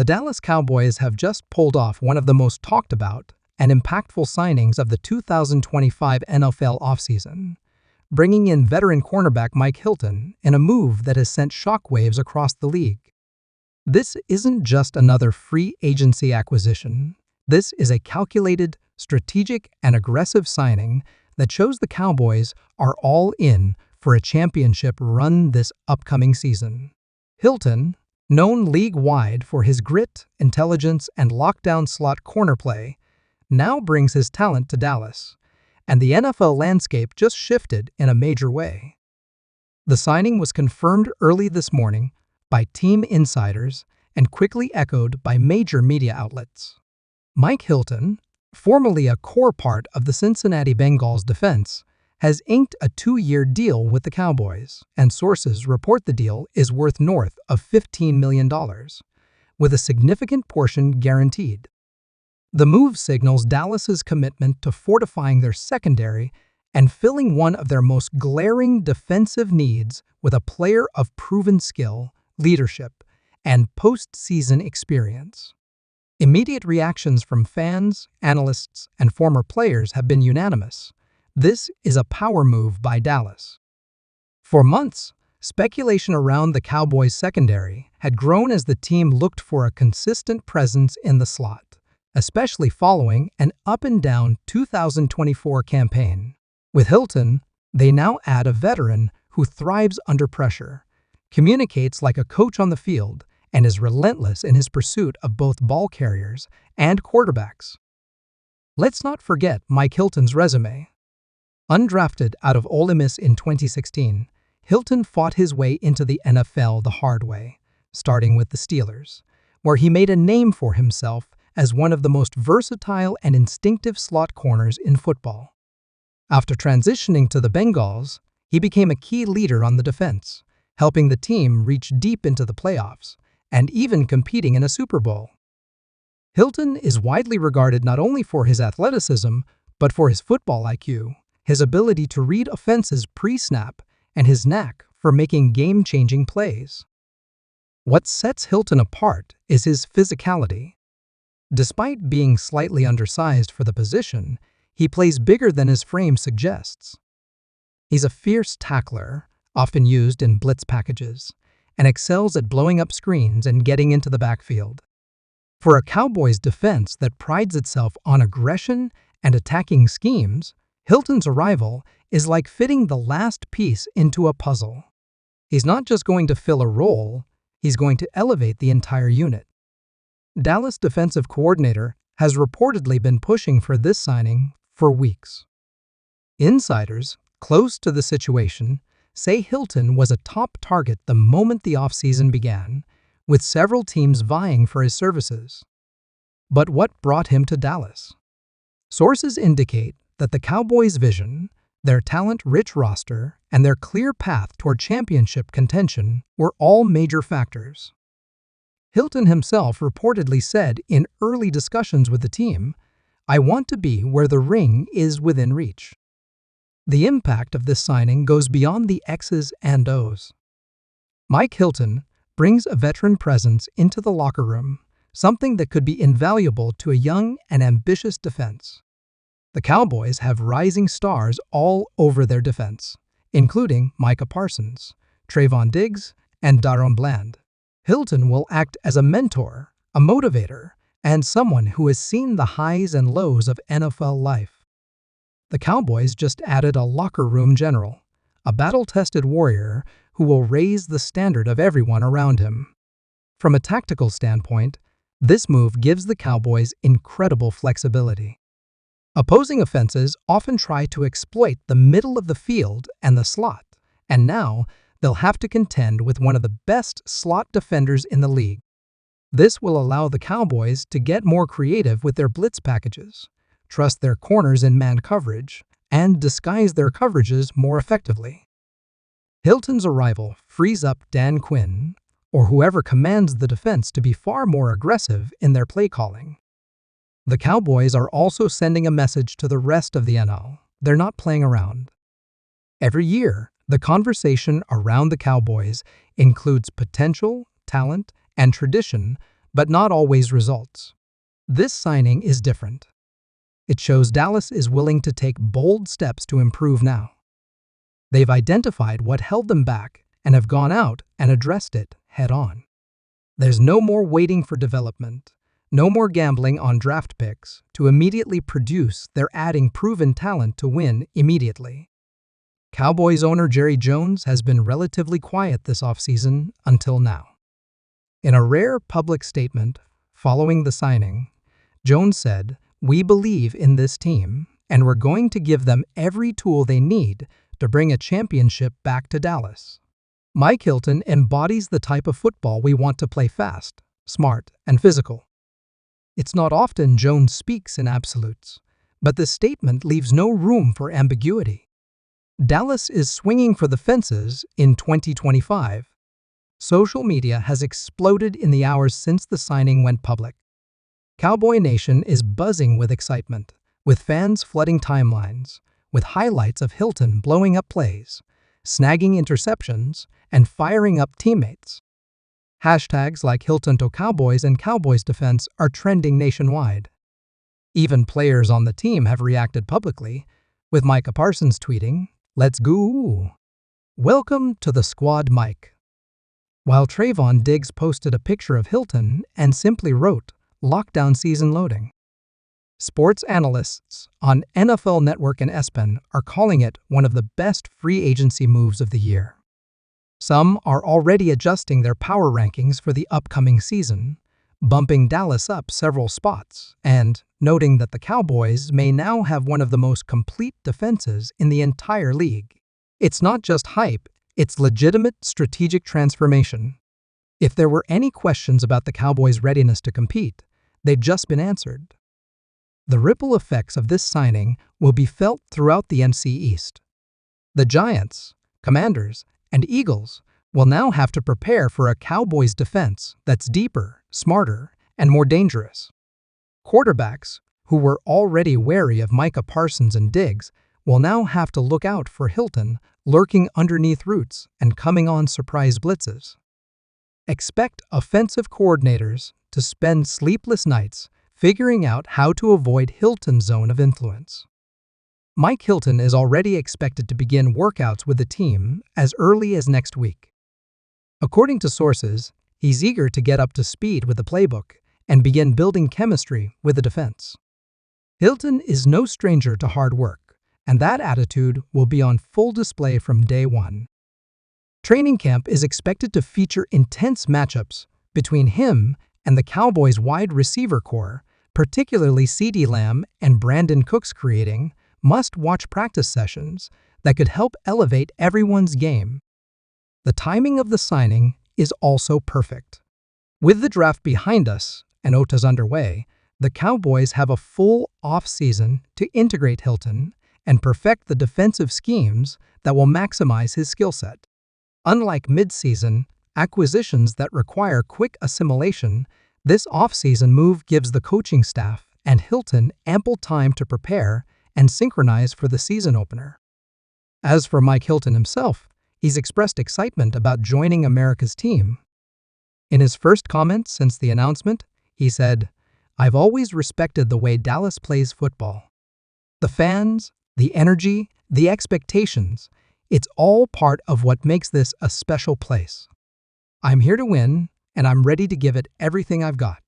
The Dallas Cowboys have just pulled off one of the most talked about and impactful signings of the 2025 NFL offseason, bringing in veteran cornerback Mike Hilton in a move that has sent shockwaves across the league. This isn't just another free agency acquisition. This is a calculated, strategic, and aggressive signing that shows the Cowboys are all in for a championship run this upcoming season. Hilton, known league-wide for his grit, intelligence, and lockdown slot corner play, now brings his talent to Dallas, and the NFL landscape just shifted in a major way. The signing was confirmed early this morning by team insiders and quickly echoed by major media outlets. Mike Hilton, formerly a core part of the Cincinnati Bengals defense, has inked a 2-year deal with the Cowboys, and sources report the deal is worth north of $15 million, with a significant portion guaranteed. The move signals Dallas's commitment to fortifying their secondary and filling one of their most glaring defensive needs with a player of proven skill, leadership, and postseason experience. Immediate reactions from fans, analysts, and former players have been unanimous. This is a power move by Dallas. For months, speculation around the Cowboys' secondary had grown as the team looked for a consistent presence in the slot, especially following an up-and-down 2024 campaign. With Hilton, they now add a veteran who thrives under pressure, communicates like a coach on the field, and is relentless in his pursuit of both ball carriers and quarterbacks. Let's not forget Mike Hilton's resume. Undrafted out of Ole Miss in 2016, Hilton fought his way into the NFL the hard way, starting with the Steelers, where he made a name for himself as one of the most versatile and instinctive slot corners in football. After transitioning to the Bengals, he became a key leader on the defense, helping the team reach deep into the playoffs and even competing in a Super Bowl. Hilton is widely regarded not only for his athleticism, but for his football IQ, his ability to read offenses pre-snap, and his knack for making game-changing plays. What sets Hilton apart is his physicality. Despite being slightly undersized for the position, he plays bigger than his frame suggests. He's a fierce tackler, often used in blitz packages, and excels at blowing up screens and getting into the backfield. For a Cowboys defense that prides itself on aggression and attacking schemes, Hilton's arrival is like fitting the last piece into a puzzle. He's not just going to fill a role, he's going to elevate the entire unit. Dallas defensive coordinator has reportedly been pushing for this signing for weeks. Insiders close to the situation say Hilton was a top target the moment the offseason began, with several teams vying for his services. But what brought him to Dallas? Sources indicate that the Cowboys' vision, their talent-rich roster, and their clear path toward championship contention were all major factors. Hilton himself reportedly said in early discussions with the team, "I want to be where the ring is within reach." The impact of this signing goes beyond the X's and O's. Mike Hilton brings a veteran presence into the locker room, something that could be invaluable to a young and ambitious defense. The Cowboys have rising stars all over their defense, including Micah Parsons, Trayvon Diggs, and Daron Bland. Hilton will act as a mentor, a motivator, and someone who has seen the highs and lows of NFL life. The Cowboys just added a locker room general, a battle-tested warrior who will raise the standard of everyone around him. From a tactical standpoint, this move gives the Cowboys incredible flexibility. Opposing offenses often try to exploit the middle of the field and the slot, and now they'll have to contend with one of the best slot defenders in the league. This will allow the Cowboys to get more creative with their blitz packages, trust their corners in man coverage, and disguise their coverages more effectively. Hilton's arrival frees up Dan Quinn, or whoever commands the defense, to be far more aggressive in their play calling. The Cowboys are also sending a message to the rest of the NFL. They're not playing around. Every year, the conversation around the Cowboys includes potential, talent, and tradition, but not always results. This signing is different. It shows Dallas is willing to take bold steps to improve now. They've identified what held them back and have gone out and addressed it head-on. There's no more waiting for development, no more gambling on draft picks to immediately produce. They're adding proven talent to win immediately. Cowboys owner Jerry Jones has been relatively quiet this offseason until now. In a rare public statement following the signing, Jones said, "We believe in this team, and we're going to give them every tool they need to bring a championship back to Dallas." Mike Hilton embodies the type of football we want to play: fast, smart, and physical. It's not often Jones speaks in absolutes, but this statement leaves no room for ambiguity. Dallas is swinging for the fences in 2025. Social media has exploded in the hours since the signing went public. Cowboy Nation is buzzing with excitement, with fans flooding timelines, with highlights of Hilton blowing up plays, snagging interceptions, and firing up teammates. Hashtags like Hilton to Cowboys and Cowboys defense are trending nationwide. Even players on the team have reacted publicly, with Micah Parsons tweeting, "Let's go! Welcome to the squad, Mike." While Trayvon Diggs posted a picture of Hilton and simply wrote, "Lockdown season loading." Sports analysts on NFL Network and ESPN are calling it one of the best free agency moves of the year. Some are already adjusting their power rankings for the upcoming season, bumping Dallas up several spots and noting that the Cowboys may now have one of the most complete defenses in the entire league. It's not just hype, it's legitimate strategic transformation. If there were any questions about the Cowboys' readiness to compete, they've just been answered. The ripple effects of this signing will be felt throughout the NFC East. The Giants, Commanders, and Eagles will now have to prepare for a Cowboys defense that's deeper, smarter, and more dangerous. Quarterbacks, who were already wary of Micah Parsons and Diggs, will now have to look out for Hilton lurking underneath routes and coming on surprise blitzes. Expect offensive coordinators to spend sleepless nights figuring out how to avoid Hilton's zone of influence. Mike Hilton is already expected to begin workouts with the team as early as next week. According to sources, he's eager to get up to speed with the playbook and begin building chemistry with the defense. Hilton is no stranger to hard work, and that attitude will be on full display from day one. Training camp is expected to feature intense matchups between him and the Cowboys' wide receiver core, particularly CeeDee Lamb and Brandon Cooks, creating must-watch practice sessions that could help elevate everyone's game. The timing of the signing is also perfect. With the draft behind us and OTAs underway, the Cowboys have a full off-season to integrate Hilton and perfect the defensive schemes that will maximize his skill set. Unlike mid-season acquisitions that require quick assimilation, this off-season move gives the coaching staff and Hilton ample time to prepare and synchronize for the season opener. As for Mike Hilton himself, he's expressed excitement about joining America's team. In his first comments since the announcement, he said, "I've always respected the way Dallas plays football. The fans, the energy, the expectations, it's all part of what makes this a special place. I'm here to win, and I'm ready to give it everything I've got."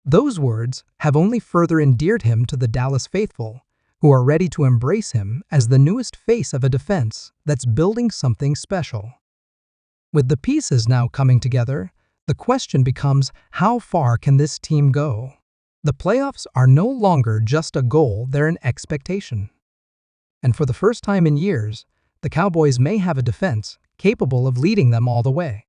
Those words have only further endeared him to the Dallas faithful, who are ready to embrace him as the newest face of a defense that's building something special. With the pieces now coming together, the question becomes, how far can this team go? The playoffs are no longer just a goal, they're an expectation. And for the first time in years, the Cowboys may have a defense capable of leading them all the way.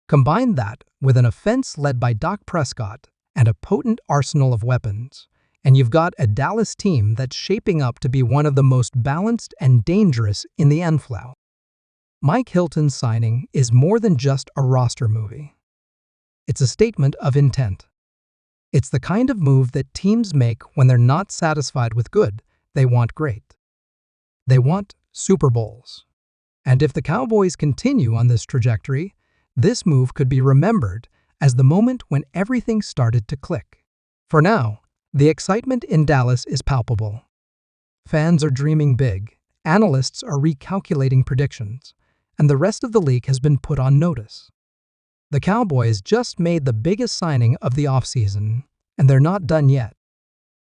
Combine that with an offense led by Dak Prescott and a potent arsenal of weapons, and you've got a Dallas team that's shaping up to be one of the most balanced and dangerous in the NFL. Mike Hilton's signing is more than just a roster movie. It's a statement of intent. It's the kind of move that teams make when they're not satisfied with good, they want great. They want Super Bowls. And if the Cowboys continue on this trajectory, this move could be remembered as the moment when everything started to click. For now, the excitement in Dallas is palpable. Fans are dreaming big, analysts are recalculating predictions, and the rest of the league has been put on notice. The Cowboys just made the biggest signing of the offseason, and they're not done yet.